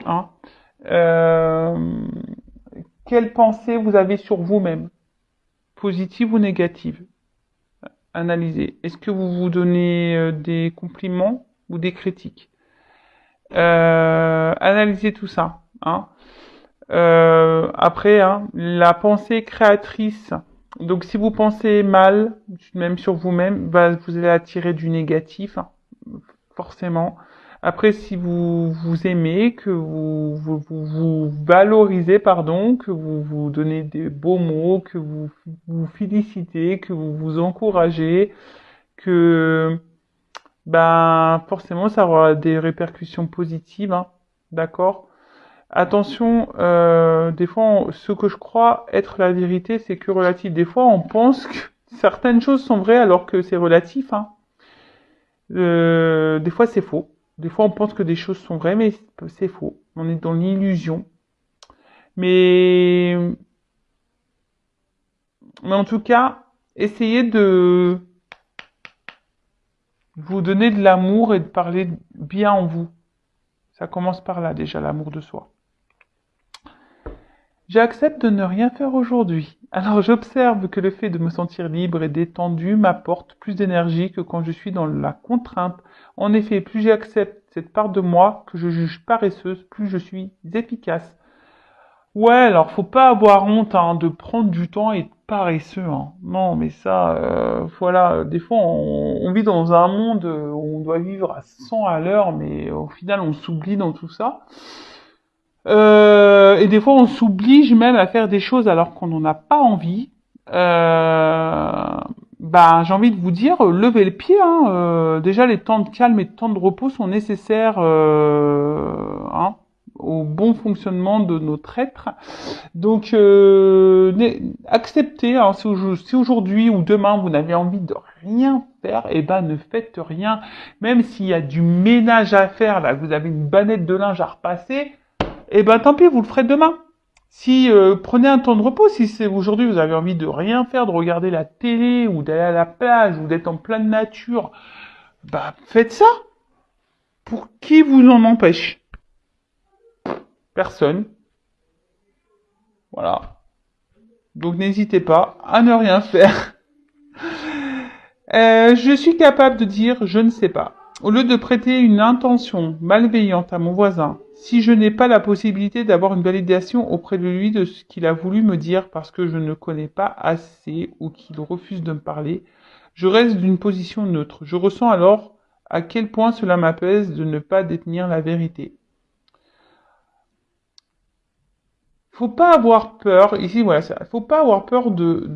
Hein. Euh, quelle pensée vous avez sur vous-même, positive ou négative? Analysez. Est-ce que vous vous donnez des compliments ou des critiques? Analysez tout ça. Hein. Après, hein, la pensée créatrice. Donc, si vous pensez mal, même sur vous-même, bah, vous allez attirer du négatif, hein, forcément. Après, si vous vous aimez, que vous valorisez, pardon, que vous vous donnez des beaux mots, que vous vous félicitez, que vous vous encouragez, que ben forcément ça aura des répercussions positives, hein, d'accord? Attention, des fois, ce que je crois être la vérité, c'est que relatif. Des fois, on pense que certaines choses sont vraies alors que c'est relatif, hein. Des fois, c'est faux. Des fois, on pense que des choses sont vraies, mais c'est faux. On est dans l'illusion. Mais, mais en tout cas, essayez de vous donner de l'amour et de parler bien en vous. Ça commence par là déjà, l'amour de soi. J'accepte de ne rien faire aujourd'hui. Alors j'observe que le fait de me sentir libre et détendu m'apporte plus d'énergie que quand je suis dans la contrainte. En effet, plus j'accepte cette part de moi que je juge paresseuse, plus je suis efficace. Ouais, alors faut pas avoir honte hein, de prendre du temps et être paresseux. Hein. Non, mais ça, voilà, des fois on vit dans un monde où on doit vivre à 100 à l'heure, mais au final on s'oublie dans tout ça. Et des fois, on s'oblige même à faire des choses alors qu'on n'en a pas envie. Ben, j'ai envie de vous dire, levez le pied. Hein, déjà, les temps de calme et de temps de repos sont nécessaires hein, au bon fonctionnement de notre être. Donc, acceptez. Hein, si aujourd'hui ou demain vous n'avez envie de rien faire, eh ben ne faites rien. Même s'il y a du ménage à faire, là, vous avez une banette de linge à repasser. Eh ben tant pis, vous le ferez demain. Si prenez un temps de repos, si c'est aujourd'hui vous avez envie de rien faire, de regarder la télé ou d'aller à la plage ou d'être en pleine nature, bah faites ça. Pour qui vous en empêche? Personne. Voilà. Donc n'hésitez pas à ne rien faire. Je suis capable de dire je ne sais pas. Au lieu de prêter une intention malveillante à mon voisin, si je n'ai pas la possibilité d'avoir une validation auprès de lui de ce qu'il a voulu me dire parce que je ne connais pas assez ou qu'il refuse de me parler, je reste d'une position neutre. Je ressens alors à quel point cela m'apaise de ne pas détenir la vérité. Faut pas avoir peur, ici voilà, faut pas avoir peur de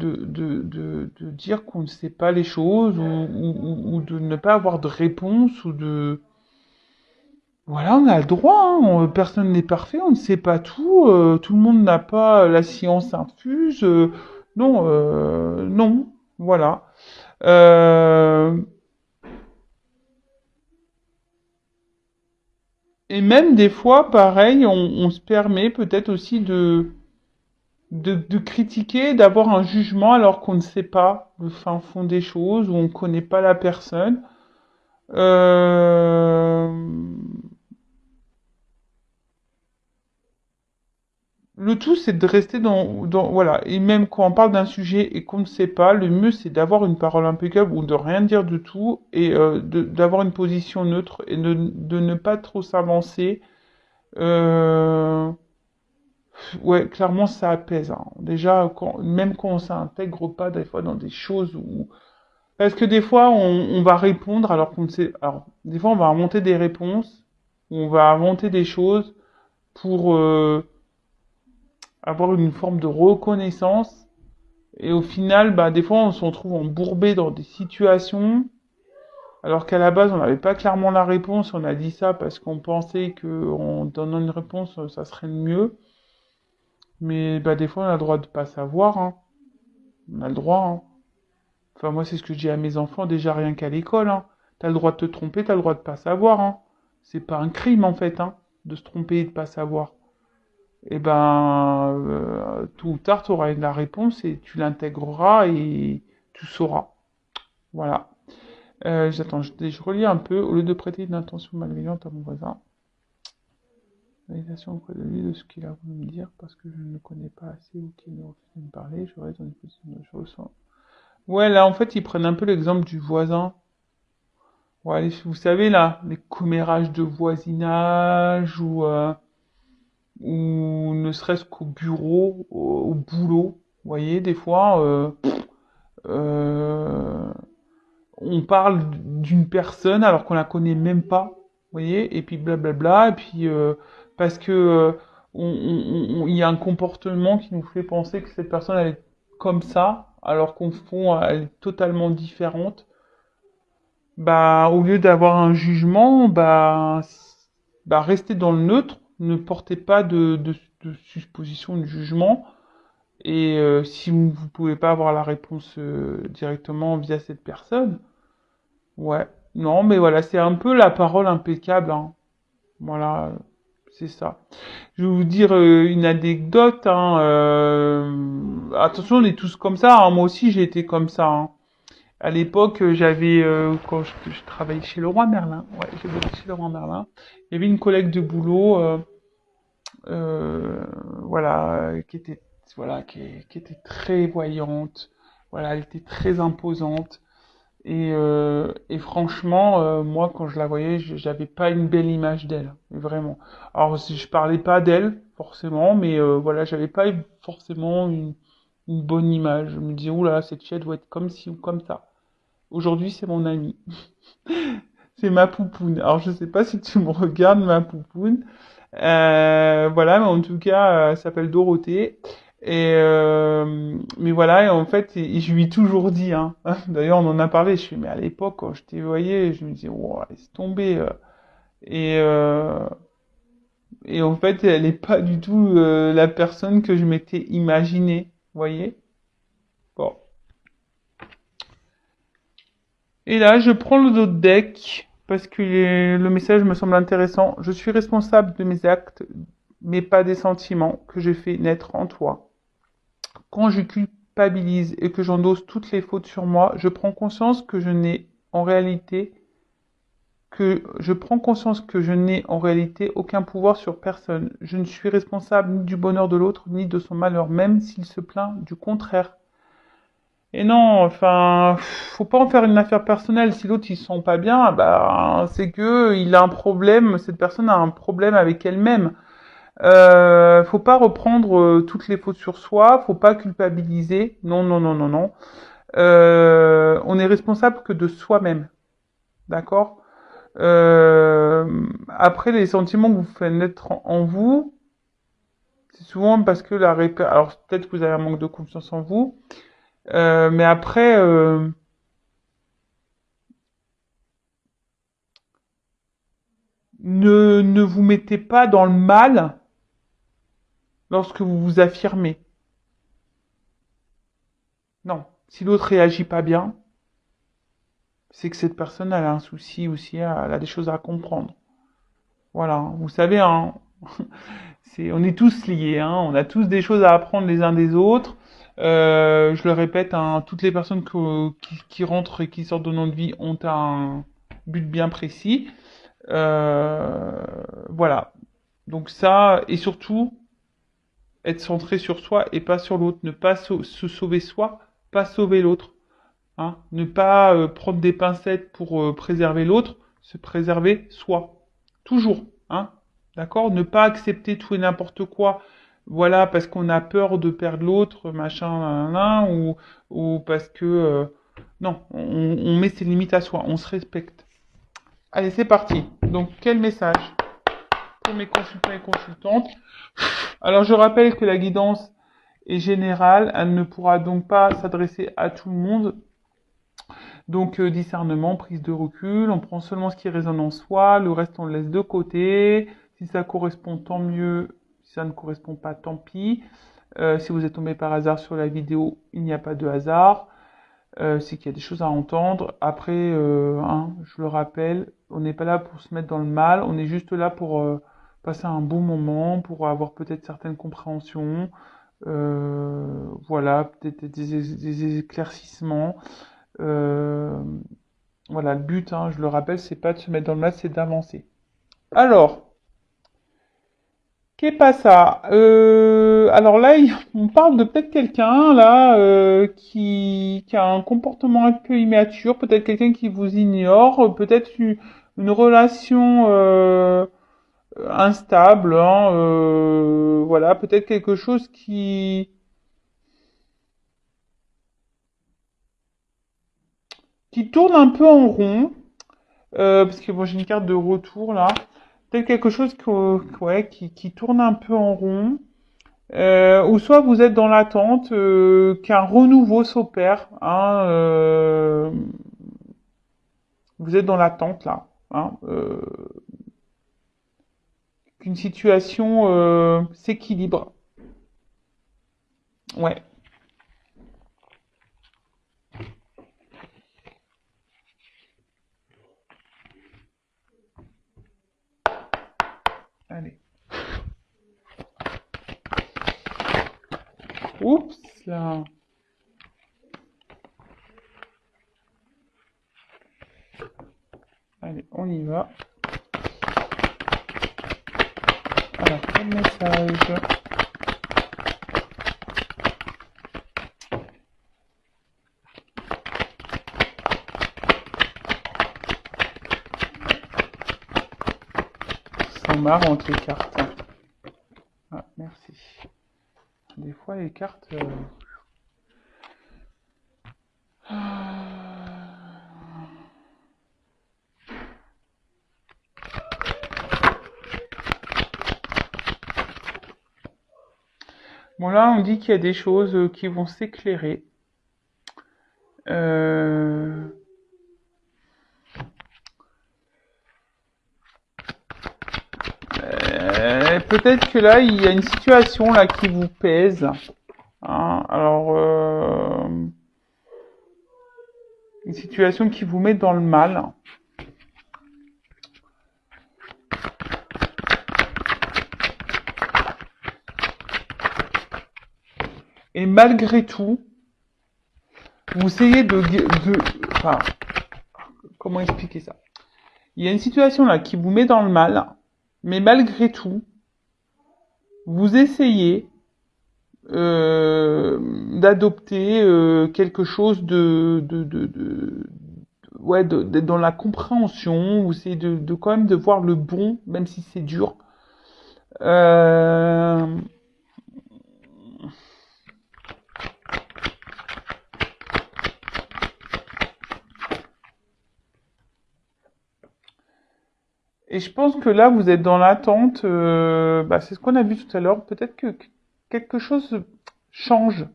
dire qu'on ne sait pas les choses ou de ne pas avoir de réponse ou de... Voilà, on a le droit, hein, personne n'est parfait, on ne sait pas tout, tout le monde n'a pas la science infuse, non, non, voilà. Euh, et même des fois, pareil, on se permet peut-être aussi de critiquer, d'avoir un jugement alors qu'on ne sait pas le fin fond des choses, ou on ne connaît pas la personne. Euh, le tout, c'est de rester voilà. Et même quand on parle d'un sujet et qu'on ne sait pas, le mieux, c'est d'avoir une parole impeccable ou de rien dire du tout et d'avoir une position neutre et de ne pas trop s'avancer. Euh, ouais, clairement, ça apaise. Hein. Déjà, même quand on s'intègre pas des fois dans des choses où parce que des fois, on va répondre alors qu'on ne sait. Alors, des fois, on va inventer des réponses, ou on va inventer des choses pour avoir une forme de reconnaissance. Et au final, bah, des fois, on se retrouve embourbé dans des situations, alors qu'à la base, on n'avait pas clairement la réponse. On a dit ça parce qu'on pensait que en donnant une réponse, ça serait le mieux. Mais bah, des fois, on a le droit de pas savoir. Hein. On a le droit. Hein. Enfin, moi, c'est ce que je dis à mes enfants déjà rien qu'à l'école. Hein. T'as le droit de te tromper, t'as le droit de pas savoir. Hein. C'est pas un crime en fait, hein, de se tromper et de pas savoir. Et ben, tôt ou tard, tu auras la réponse et tu l'intégreras et tu sauras. Voilà. J'attends, je relis un peu. Au lieu de prêter une intention malveillante à mon voisin, Réalisation auprès de lui de ce qu'il a voulu me dire parce que je ne le connais pas assez ou qu'il ne refuse de me parler, je reste dans une position de choses. Ouais, là, en fait, ils prennent un peu l'exemple du voisin. Ouais, vous savez, là, les commérages de voisinage ou ne serait-ce qu'au bureau, au boulot. Vous voyez, des fois, euh, on parle d'une personne alors qu'on la connaît même pas. Vous voyez, et puis blablabla, et puis parce que il y a un comportement qui nous fait penser que cette personne elle est comme ça, alors qu'au fond elle est totalement différente. Bah, au lieu d'avoir un jugement, bah, restez dans le neutre, ne portez pas de supposition, de jugement. Et si vous ne pouvez pas avoir la réponse directement via cette personne, ouais, non, mais voilà, c'est un peu la parole impeccable, hein. Voilà, c'est ça. Je vais vous dire une anecdote, hein, attention, on est tous comme ça, hein. Moi aussi, j'ai été comme ça, hein. À l'époque, j'avais, quand je travaillais chez Leroy Merlin, ouais, j'ai bossé chez Leroy Merlin, il y avait une collègue de boulot, euh, voilà, qui était très voyante, voilà, elle était très imposante, et franchement, moi, quand je la voyais, j'avais pas une belle image d'elle, vraiment. Alors, si je parlais pas d'elle, forcément, mais voilà, j'avais pas forcément une bonne image. Je me disais, oula, cette fille, elle doit être comme ci ou comme ça. Aujourd'hui, c'est mon amie. C'est ma poupoune. Alors, je sais pas si tu me regardes, ma poupoune. Voilà, mais en tout cas, elle s'appelle Dorothée. Et mais voilà, et en fait, je lui ai toujours dit, hein. D'ailleurs, on en a parlé. Je suis, mais à l'époque, quand je t'ai voyé, je me disais, wow, laisse tomber. Et et en fait, elle est pas du tout la personne que je m'étais imaginée. Vous voyez? Bon. Et là, je prends le dos de deck parce que le message me semble intéressant. Je suis responsable de mes actes, mais pas des sentiments que j'ai fait naître en toi. Quand je culpabilise et que j'endosse toutes les fautes sur moi, je prends conscience que je n'ai en réalité aucun pouvoir sur personne. Je ne suis responsable ni du bonheur de l'autre, ni de son malheur, même s'il se plaint du contraire. Et non, enfin, faut pas en faire une affaire personnelle. Si l'autre il se sent pas bien, bah c'est que il a un problème. Cette personne a un problème avec elle-même. Faut pas reprendre toutes les fautes sur soi. Faut pas culpabiliser. Non, non, non, non, non. On est responsable que de soi-même, d'accord. Après, les sentiments que vous faites naître en vous, c'est souvent parce que alors peut-être que vous avez un manque de confiance en vous, mais après. Ne vous mettez pas dans le mal lorsque vous vous affirmez. Non. Si l'autre réagit pas bien, c'est que cette personne elle a un souci aussi, elle a des choses à comprendre. Voilà. Vous savez, hein, on est tous liés, hein, on a tous des choses à apprendre les uns des autres. Je le répète, hein, toutes les personnes qui rentrent et qui sortent de notre vie ont un but bien précis. Euh, voilà. Donc ça, et surtout, être centré sur soi et pas sur l'autre, ne pas se sauver soi, pas sauver l'autre, hein, ne pas prendre des pincettes pour préserver l'autre, se préserver soi, toujours, hein, d'accord, ne pas accepter tout et n'importe quoi, voilà, parce qu'on a peur de perdre l'autre, machin, nan, nan, ou parce que non, on met ses limites à soi, on se respecte. Allez, c'est parti. Donc, quel message pour mes consultants et consultantes? Alors, je rappelle que la guidance est générale, elle ne pourra donc pas s'adresser à tout le monde. Donc discernement, prise de recul, on prend seulement ce qui résonne en soi, le reste on le laisse de côté. Si ça correspond, tant mieux. Si ça ne correspond pas, tant pis. Si vous êtes tombé par hasard sur la vidéo, il n'y a pas de hasard. C'est qu'il y a des choses à entendre. Après, hein, je le rappelle, on n'est pas là pour se mettre dans le mal, on est juste là pour passer un bon moment, pour avoir peut-être certaines compréhensions. Voilà, peut-être des éclaircissements. Euh, voilà, le but, hein, je le rappelle, c'est pas de se mettre dans le mal, c'est d'avancer. Alors, Qu'est pas ça? Alors là, on parle de peut-être quelqu'un là qui a un comportement un peu immature, peut-être quelqu'un qui vous ignore, peut-être une relation instable, hein, voilà, peut-être quelque chose qui tourne un peu en rond, parce que bon, j'ai une carte de retour là, peut-être quelque chose ouais, qui tourne un peu en rond. Ou soit vous êtes dans l'attente qu'un renouveau s'opère. Hein, vous êtes dans l'attente là. Hein, qu'une situation s'équilibre. Ouais. Allez. Oups là. Allez, on y va. Alors, quel message? Ils sont marrantes les cartes. Ah, merci. Des fois les cartes. Bon là, on dit qu'il y a des choses qui vont s'éclairer. Euh, peut-être que là, il y a une situation là qui vous pèse. Hein. Alors, une situation qui vous met dans le mal. Et malgré tout, vous essayez enfin, comment expliquer ça? Il y a une situation là qui vous met dans le mal, mais malgré tout, vous essayez d'adopter quelque chose ouais, d'être dans la compréhension, vous essayez de quand même de voir le bon, même si c'est dur. Euh, Et je pense que là, vous êtes dans l'attente. Bah, c'est ce qu'on a vu tout à l'heure. Peut-être que quelque chose change.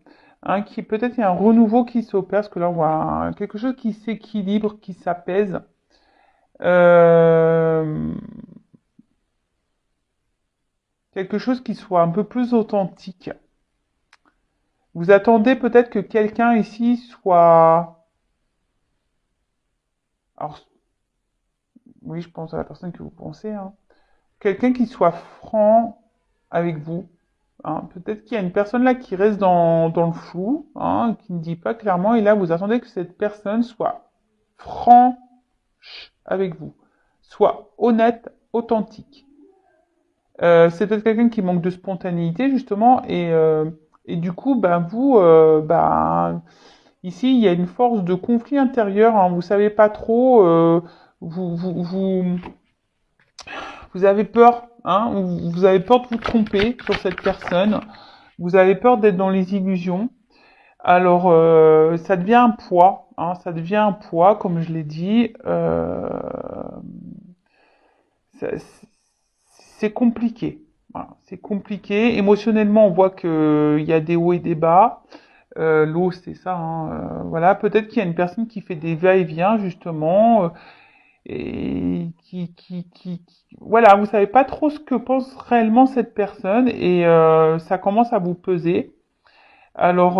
Hein, qui peut-être il y a un renouveau qui s'opère, parce que là, on voit quelque chose qui s'équilibre, qui s'apaise. Euh, quelque chose qui soit un peu plus authentique. Vous attendez peut-être que quelqu'un ici soit... Alors, oui, je pense à la personne que vous pensez. Hein. Quelqu'un qui soit franc avec vous. Hein. Peut-être qu'il y a une personne là qui reste dans le flou, hein, qui ne dit pas clairement, et là vous attendez que cette personne soit franche avec vous, soit honnête, authentique. C'est peut-être quelqu'un qui manque de spontanéité justement, et du coup, ben vous, ici il y a une force de conflit intérieur. Hein, vous savez pas trop, vous vous avez peur, hein, vous avez peur de vous tromper sur cette personne, vous avez peur d'être dans les illusions. Alors, ça devient un poids, hein, ça devient un poids, comme je l'ai dit. Ça- c'est compliqué. Voilà, c'est compliqué. Émotionnellement, on voit qu'il y a des hauts et des bas. L'eau, c'est ça. Hein, voilà, peut-être qu'il y a une personne qui fait des va-et-vient justement. Et voilà, vous savez pas trop ce que pense réellement cette personne et ça commence à vous peser. Alors,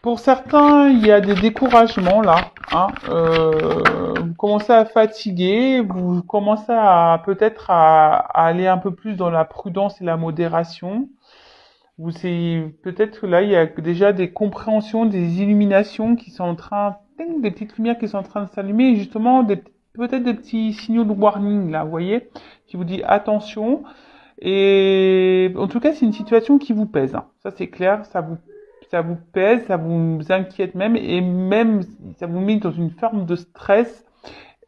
pour certains, il y a des découragements là. Hein, vous commencez à fatiguer, vous commencez à peut-être à aller un peu plus dans la prudence et la modération. Vous c'est peut-être que là, il y a déjà des compréhensions, des illuminations qui sont en train, ting, des petites lumières qui sont en train de s'allumer, et justement peut-être des petits signaux de warning là, vous voyez, qui vous dit attention. Et en tout cas, c'est une situation qui vous pèse, hein. Ça c'est clair, ça vous pèse, ça vous inquiète même, et même ça vous met dans une forme de stress.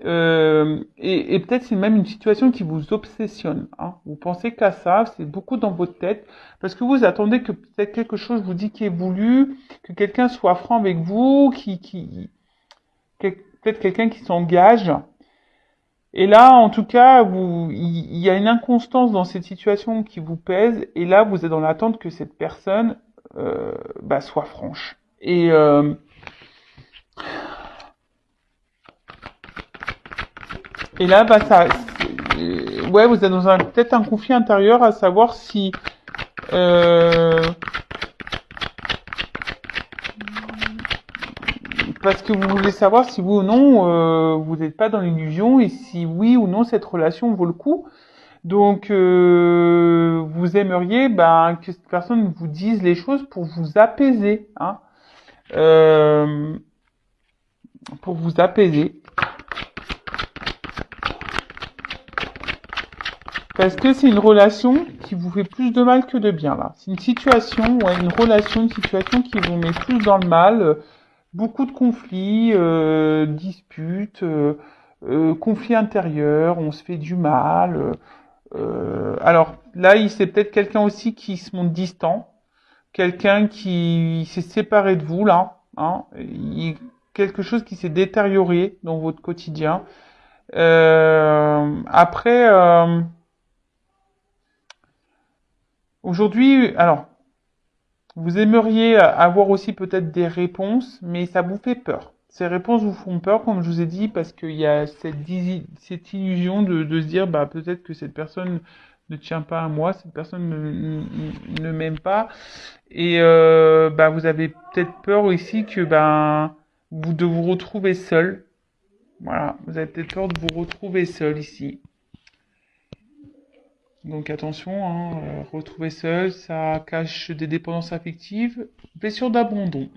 Et peut-être c'est même une situation qui vous obsessionne, hein. Vous pensez qu'à ça, c'est beaucoup dans votre tête, parce que vous attendez que peut-être quelque chose vous dit qui est voulu, que quelqu'un soit franc avec vous, peut-être quelqu'un qui s'engage. Et là, en tout cas, il y a une inconstance dans cette situation qui vous pèse, et là, vous êtes dans l'attente que cette personne soit franche. Et là, ouais, vous êtes dans peut-être un conflit intérieur, à savoir si euh, parce que vous voulez savoir si oui ou non vous n'êtes pas dans l'illusion, et si oui ou non cette relation vaut le coup. Donc vous aimeriez que cette personne vous dise les choses pour vous apaiser, hein, euh, pour vous apaiser. Parce que c'est une relation qui vous fait plus de mal que de bien là. C'est une situation, ouais, une situation qui vous met plus dans le mal. Beaucoup de conflits, disputes, conflits intérieurs, on se fait du mal. Alors là, c'est peut-être quelqu'un aussi qui se montre distant, quelqu'un qui s'est séparé de vous là, hein, quelque chose qui s'est détérioré dans votre quotidien. Après, aujourd'hui, alors, vous aimeriez avoir aussi peut-être des réponses, mais ça vous fait peur. Ces réponses vous font peur, comme je vous ai dit, parce qu'il y a cette illusion de se dire, peut-être que cette personne ne tient pas à moi, cette personne ne m'aime pas, et vous avez peut-être peur aussi que de vous retrouver seul. Voilà, vous avez peut-être peur de vous retrouver seul ici. Donc attention, hein, retrouver seul, ça cache des dépendances affectives, blessure d'abandon.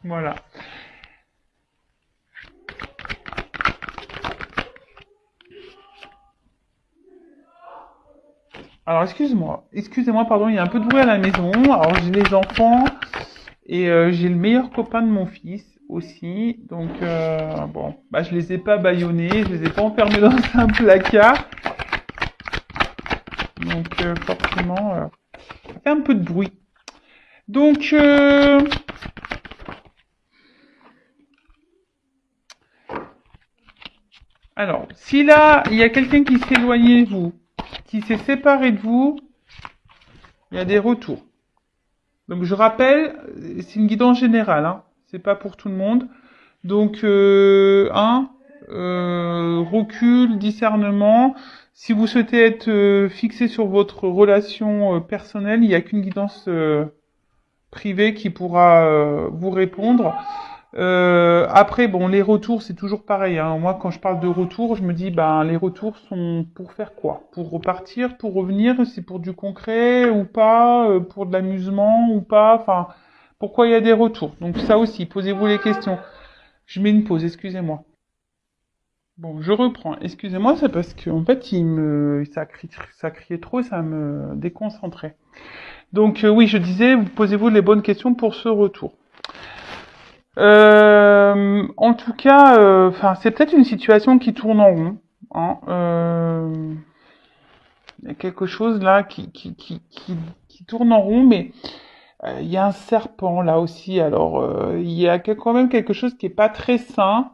Voilà. Alors excusez-moi, pardon, il y a un peu de bruit à la maison. Alors j'ai les enfants et j'ai le meilleur copain de mon fils aussi. Donc je les ai pas bâillonnés, je les ai pas enfermés dans un placard. Donc forcément, ça fait un peu de bruit. Donc alors, si là, il y a quelqu'un qui s'est éloigné de vous, qui s'est séparé de vous, il y a des retours. Donc je rappelle, c'est une guidance générale, hein. C'est pas pour tout le monde. Donc recul, discernement. Si vous souhaitez être fixé sur votre relation personnelle, il n'y a qu'une guidance privée qui pourra vous répondre. Après, bon, les retours, c'est toujours pareil, hein. Moi, quand je parle de retours, je me dis, les retours sont pour faire quoi? Pour repartir, pour revenir, c'est pour du concret ou pas, pour de l'amusement ou pas, enfin, pourquoi il y a des retours? Donc ça aussi, posez-vous les questions. Je mets une pause, excusez-moi. Bon, je reprends. Excusez-moi, c'est parce que en fait, ça criait trop et ça me déconcentrait. Donc oui, je disais, posez-vous les bonnes questions pour ce retour. En tout cas, c'est peut-être une situation qui tourne en rond, hein. Il y a quelque chose là qui tourne en rond, mais il y a un serpent là aussi. Alors, il y a quand même quelque chose qui est pas très sain.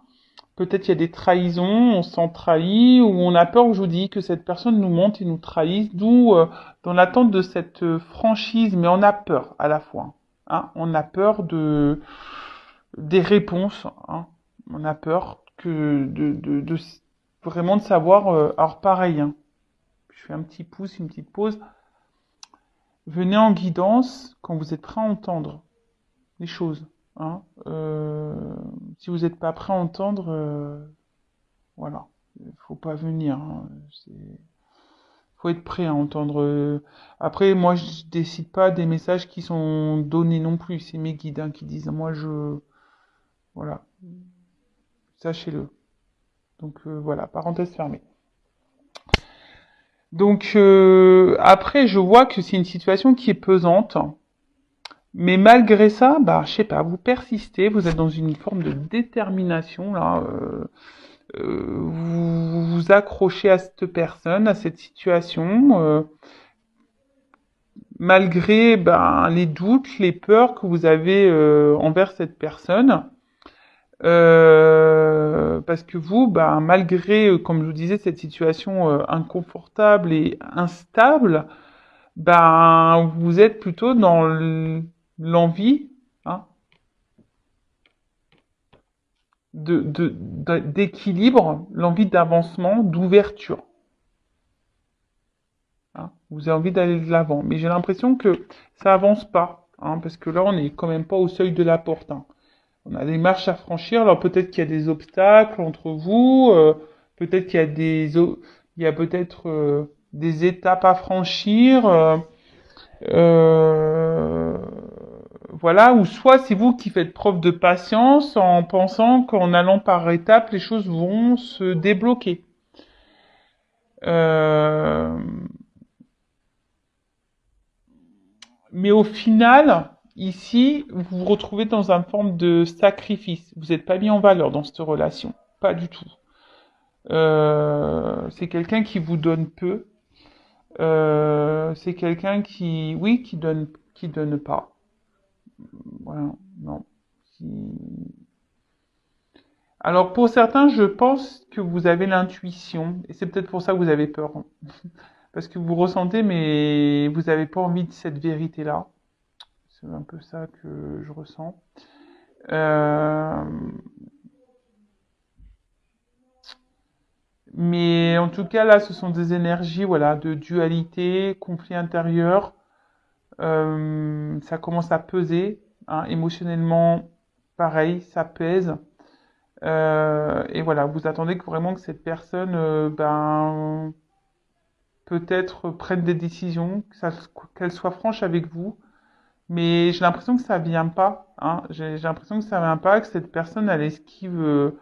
Peut-être il y a des trahisons, on se sent trahi, ou on a peur, je vous dis, que cette personne nous monte et nous trahisse, d'où dans l'attente de cette franchise, mais on a peur à la fois, hein. On a peur des réponses, hein. On a peur de vraiment de savoir. Alors pareil, hein. Je fais un petit pouce, une petite pause. Venez en guidance quand vous êtes prêt à entendre les choses, hein. Si vous n'êtes pas prêt à entendre, voilà, faut pas venir, hein. Faut être prêt à entendre. Après, moi, je décide pas des messages qui sont donnés non plus. C'est mes guides, hein, qui disent. Moi, voilà, sachez-le. Donc voilà, parenthèse fermée. Donc après, je vois que c'est une situation qui est pesante, mais malgré ça, bah je sais pas, vous persistez, vous êtes dans une forme de détermination là, vous vous accrochez à cette personne, à cette situation, malgré ben, les doutes, les peurs que vous avez envers cette personne. Parce que vous, ben, malgré, comme je vous disais, cette situation inconfortable et instable, ben, vous êtes plutôt dans l'envie, hein, d'équilibre, l'envie d'avancement, d'ouverture. Hein. Vous avez envie d'aller de l'avant. Mais j'ai l'impression que ça avance pas, hein, parce que là, on n'est quand même pas au seuil de la porte. Hein. On a des marches à franchir. Alors peut-être qu'il y a des obstacles entre vous, peut-être qu'il y a il y a peut-être des étapes à franchir. Euh, voilà, ou soit c'est vous qui faites preuve de patience en pensant qu'en allant par étapes, les choses vont se débloquer. Euh, mais au final, ici, vous vous retrouvez dans une forme de sacrifice. Vous n'êtes pas mis en valeur dans cette relation. Pas du tout. C'est quelqu'un qui vous donne peu. C'est quelqu'un qui, oui, qui donne pas. Voilà, non. Alors pour certains, je pense que vous avez l'intuition, et c'est peut-être pour ça que vous avez peur, hein. Parce que vous ressentez, mais vous n'avez pas envie de cette vérité-là. C'est un peu ça que je ressens. Euh, mais en tout cas, là, ce sont des énergies, voilà, de dualité, conflit intérieur. Ça commence à peser, hein, émotionnellement, pareil, ça pèse. Et voilà, vous attendez que vraiment que cette personne, ben, peut-être prenne des décisions, qu'elle soit franche avec vous. Mais j'ai l'impression que ça vient pas, hein. J'ai l'impression que ça vient pas, que cette personne, elle esquive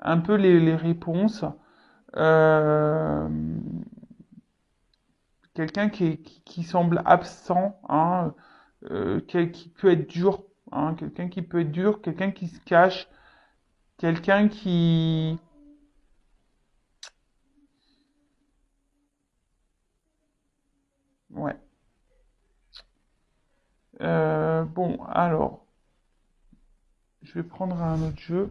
un peu les réponses. Euh, quelqu'un qui semble absent, hein, qui peut être dur, hein, quelqu'un qui peut être dur, quelqu'un qui se cache, quelqu'un qui... Ouais. Bon, alors, je vais prendre un autre jeu.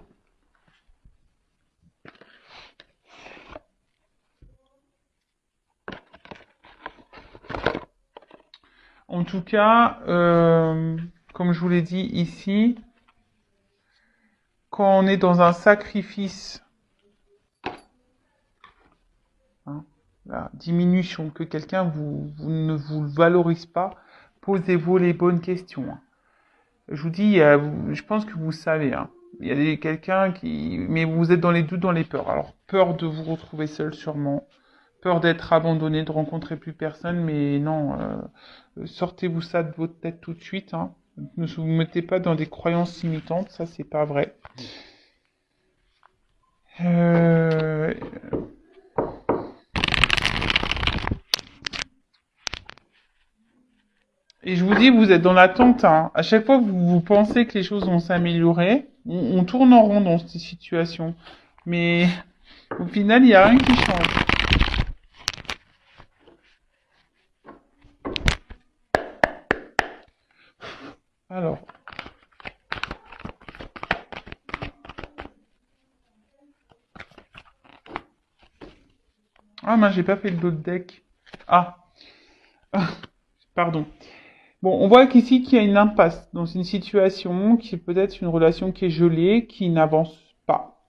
En tout cas, comme je vous l'ai dit ici, quand on est dans un sacrifice, hein, la diminution, que quelqu'un ne vous valorise pas, posez-vous les bonnes questions. Hein. Je vous dis, je pense que vous savez, hein, il y a quelqu'un qui, mais vous êtes dans les doutes, dans les peurs. Alors peur de vous retrouver seul, sûrement, peur d'être abandonné, de rencontrer plus personne, mais non, sortez-vous ça de votre tête tout de suite. Hein. Ne vous mettez pas dans des croyances limitantes, ça c'est pas vrai. Euh, Et je vous dis, vous êtes dans l'attente. Hein. À chaque fois que vous pensez que les choses vont s'améliorer, on tourne en rond dans cette situation. Mais au final, il n'y a rien qui change. Alors. Ah, mais j'ai pas fait le l'autre deck. Ah, pardon. Bon, on voit qu'ici qu'il y a une impasse dans une situation qui est peut-être une relation qui est gelée, qui n'avance pas.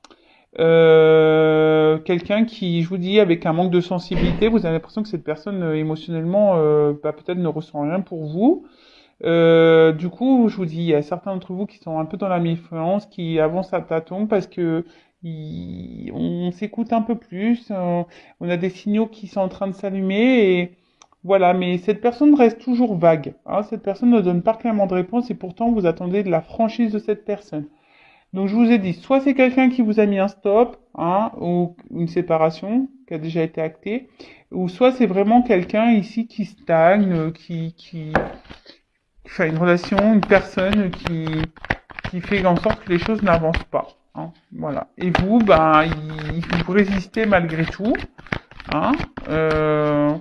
Quelqu'un qui, je vous dis, avec un manque de sensibilité, vous avez l'impression que cette personne émotionnellement, bah, peut-être ne ressent rien pour vous. Du coup, je vous dis, il y a certains d'entre vous qui sont un peu dans la méfiance, qui avancent à tâtons parce que on s'écoute un peu plus, on a des signaux qui sont en train de s'allumer et voilà. Mais cette personne reste toujours vague. Hein, cette personne ne donne pas clairement de réponse et pourtant vous attendez de la franchise de cette personne. Donc je vous ai dit, soit c'est quelqu'un qui vous a mis un stop, hein, ou une séparation qui a déjà été actée, ou soit c'est vraiment quelqu'un ici qui stagne, qui fait une relation, une personne qui fait en sorte que les choses n'avancent pas. Hein, voilà. Et vous, ben, vous résistez malgré tout. Hein, euh,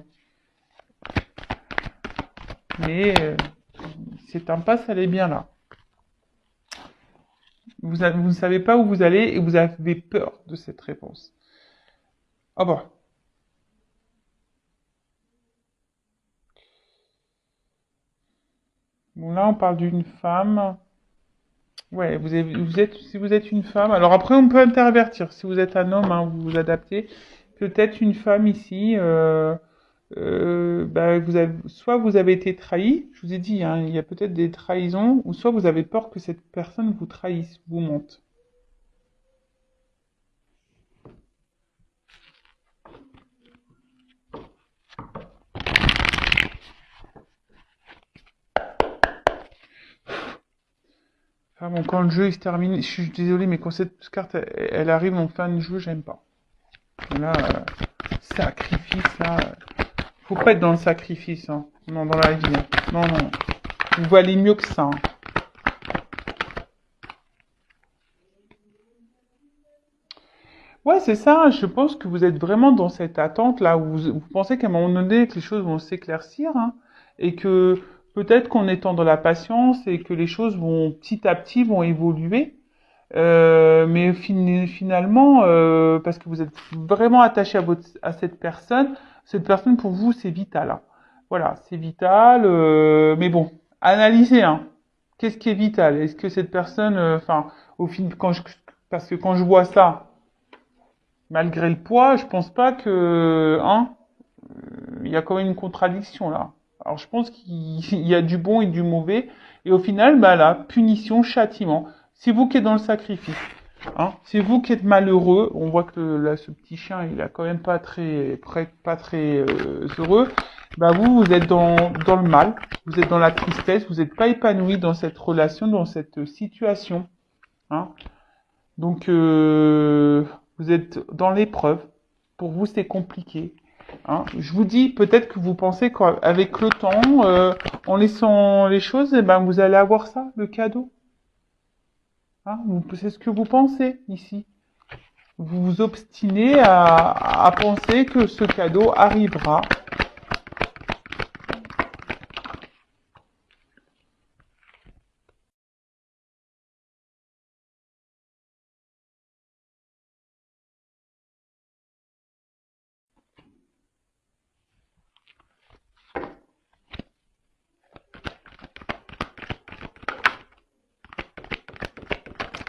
mais cette impasse, elle est bien là. Vous ne savez pas où vous allez et vous avez peur de cette réponse. Ah bah. Bon, là, on parle d'une femme. Ouais, si vous êtes une femme, alors après, on peut intervertir. Si vous êtes un homme, hein, vous vous adaptez. Peut-être une femme ici, bah, soit vous avez été trahi, je vous ai dit, hein, il y a peut-être des trahisons, ou soit vous avez peur que cette personne vous trahisse, vous mente. Ah bon, quand le jeu il se termine, je suis désolé, mais quand cette carte elle arrive en fin de jeu, j'aime pas. Et là, sacrifice, là, faut pas être dans le sacrifice, hein. Non, dans la vie, hein. Non, non, vous valez mieux que ça, hein. Ouais, c'est ça. Je pense que vous êtes vraiment dans cette attente là où vous pensez qu'à un moment donné que les choses vont s'éclaircir, hein, et que peut-être qu'en étant dans la patience et que les choses vont petit à petit vont évoluer. Mais finalement, parce que vous êtes vraiment attaché à cette personne pour vous c'est vital, hein. Voilà, c'est vital. Mais bon, analysez, hein. Qu'est-ce qui est vital? Est-ce que cette personne, enfin, au fin, parce que quand je vois ça. Malgré le poids, je pense pas que, hein, il y a quand même une contradiction là. Alors je pense qu'il y a du bon et du mauvais, et au final, bah là, punition, châtiment. C'est vous qui êtes dans le sacrifice, hein. C'est vous qui êtes malheureux. On voit que là, ce petit chien, il a quand même pas très heureux. Bah vous êtes dans le mal, vous êtes dans la tristesse, vous n'êtes pas épanoui dans cette relation, dans cette situation, hein. Donc, vous êtes dans l'épreuve. Pour vous, c'est compliqué, hein. Je vous dis, peut-être que vous pensez qu'avec le temps, en laissant les choses, eh ben, vous allez avoir ça, le cadeau. Hein. C'est ce que vous pensez ici. Vous vous obstinez à penser que ce cadeau arrivera.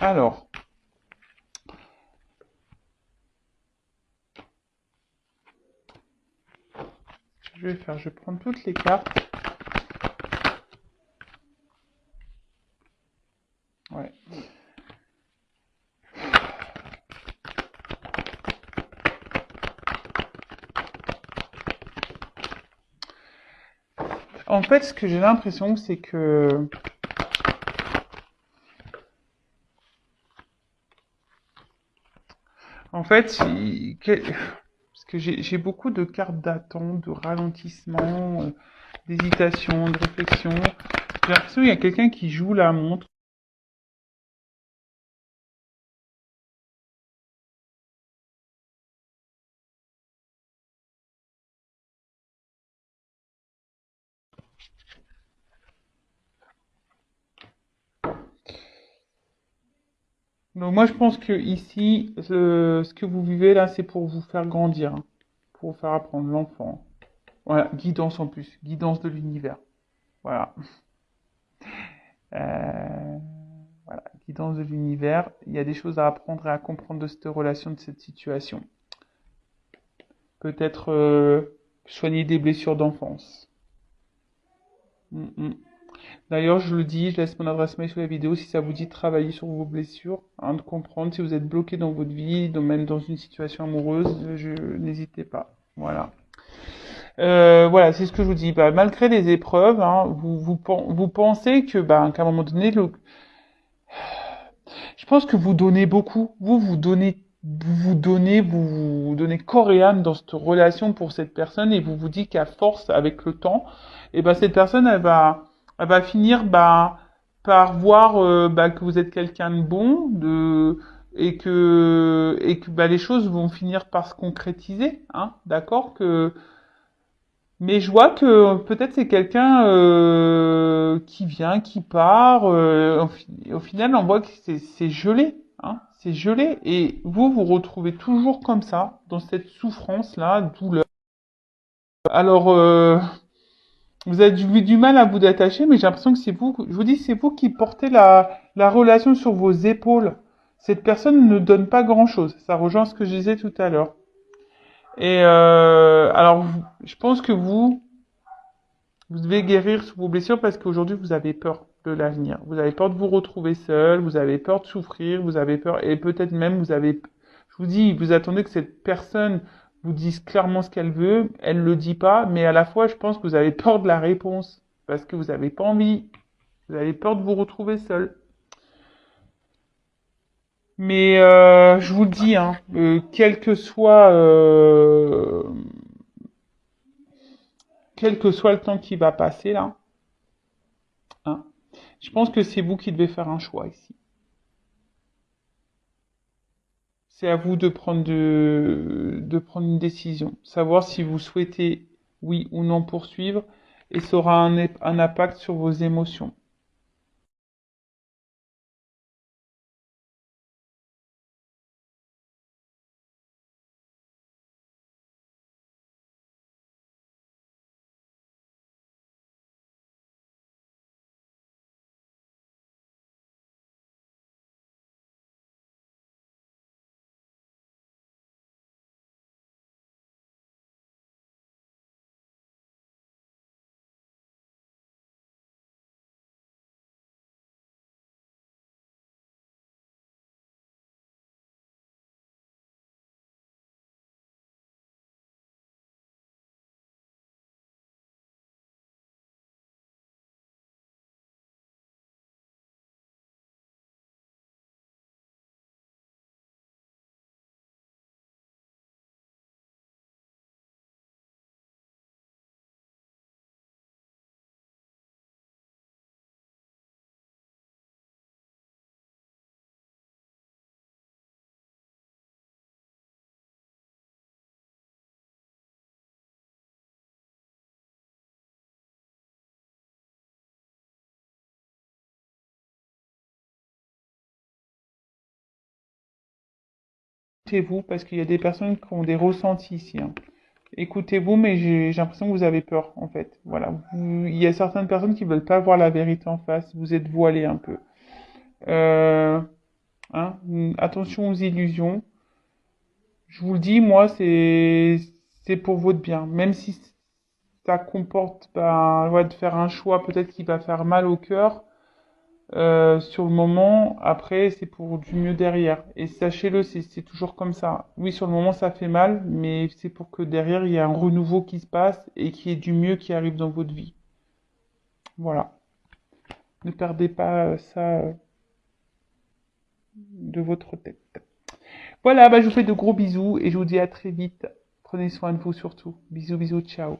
Alors, ce que je vais faire, je vais prendre toutes les cartes. Ouais. En fait, ce que j'ai l'impression, c'est que en fait, parce que j'ai beaucoup de cartes d'attente, de ralentissement, d'hésitation, de réflexion. J'ai l'impression qu'il y a quelqu'un qui joue la montre. Donc moi, je pense que ici, ce que vous vivez là, c'est pour vous faire grandir, hein, pour vous faire apprendre l'enfant. Voilà, guidance en plus, guidance de l'univers. Voilà. Euh, voilà, guidance de l'univers. Il y a des choses à apprendre et à comprendre de cette relation, de cette situation. Peut-être soigner des blessures d'enfance. Mm, mm. D'ailleurs, je le dis, je laisse mon adresse mail sous la vidéo si ça vous dit de travailler sur vos blessures, hein, de comprendre si vous êtes bloqué dans votre vie, même dans une situation amoureuse, n'hésitez pas. Voilà. Voilà, c'est ce que je vous dis. Bah, malgré les épreuves, hein, vous pensez que, bah, qu'à un moment donné, Je pense que vous donnez beaucoup. Vous donnez corps et âme dans cette relation pour cette personne et vous vous dites qu'à force, avec le temps, et ben cette personne, elle va finir, par voir, que vous êtes quelqu'un de bon, et que les choses vont finir par se concrétiser, hein, d'accord, mais je vois que peut-être c'est quelqu'un qui vient, qui part. Au final, on voit que c'est gelé, hein, c'est gelé. Et vous vous retrouvez toujours comme ça, dans cette souffrance-là, douleur. Alors, vous avez du mal à vous détacher, mais j'ai l'impression que c'est vous. Je vous dis, c'est vous qui portez la relation sur vos épaules. Cette personne ne donne pas grand-chose. Ça rejoint ce que je disais tout à l'heure. Et alors, je pense que vous devez guérir sous vos blessures parce qu'aujourd'hui, vous avez peur de l'avenir. Vous avez peur de vous retrouver seul, vous avez peur de souffrir, vous avez peur, et peut-être même je vous dis, vous attendez que cette personne vous dise clairement ce qu'elle veut, elle le dit pas, mais à la fois, je pense que vous avez peur de la réponse parce que vous avez pas envie, vous avez peur de vous retrouver seul. Mais je vous le dis, hein, quel que soit le temps qui va passer là, hein, je pense que c'est vous qui devez faire un choix ici. C'est à vous de prendre une décision, savoir si vous souhaitez, oui ou non, poursuivre, et ça aura un impact sur vos émotions. Écoutez-vous, parce qu'il y a des personnes qui ont des ressentis ici, hein. Écoutez-vous, mais j'ai l'impression que vous avez peur, en fait. Voilà. Il y a certaines personnes qui veulent pas voir la vérité en face. Vous êtes voilé un peu. Euh, hein, attention aux illusions. Je vous le dis, moi, c'est pour votre bien. Même si ça comporte, ouais, de faire un choix peut-être qui va faire mal au cœur, sur le moment, après, c'est pour du mieux derrière. Et sachez-le, c'est toujours comme ça. Oui, sur le moment, ça fait mal, mais c'est pour que derrière, il y ait un renouveau qui se passe et qu'il y ait du mieux qui arrive dans votre vie. Voilà. Ne perdez pas ça de votre tête. Voilà, je vous fais de gros bisous et je vous dis à très vite. Prenez soin de vous surtout. Bisous, bisous, ciao.